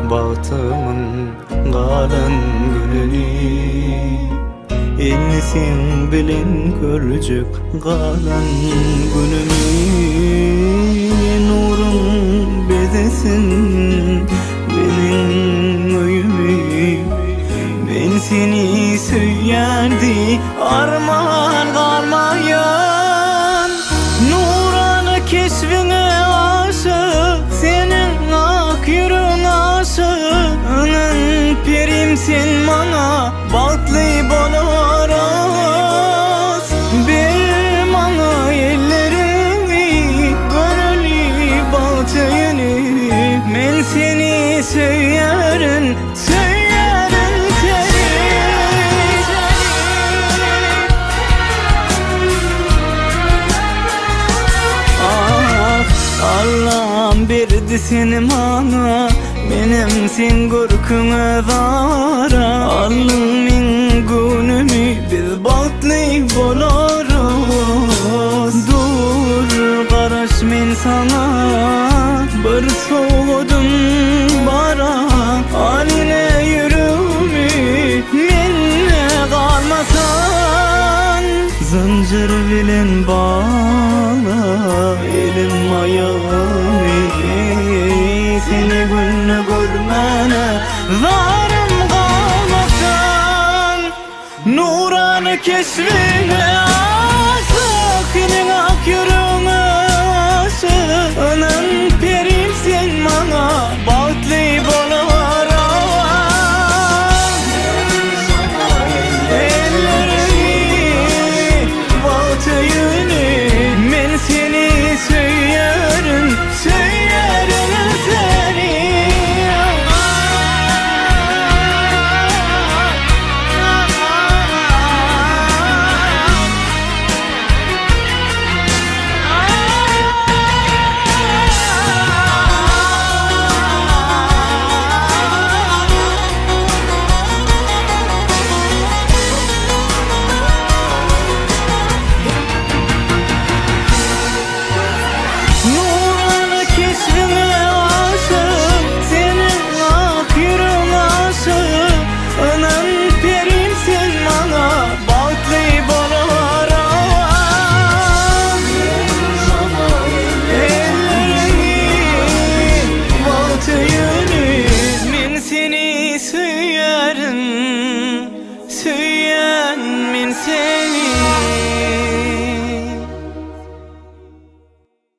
Bağtımın galan gülünü Ensin bilin görcük galan günümü Nurun bezesin benim öyümü Ben seni söylerdi armağan kalmayan Nuranı keşfine aşık senin ak yürün aşık Anan perim sen bana bahtlı boluruz Bir bana ellerini gönüllü baltayını Men seni söylerim Allah'ım berdi seni bana Benim sen görküme vara Allah'ın günümü biz bahtlı boluruz Dur karış men sana Bir soğudum bara Haline yürümü Menne kalmasan Zincir bilen bağla elim ayağım Seni günü görmene varım kalmasan Nuranı keşfine aşık Senin ak yürü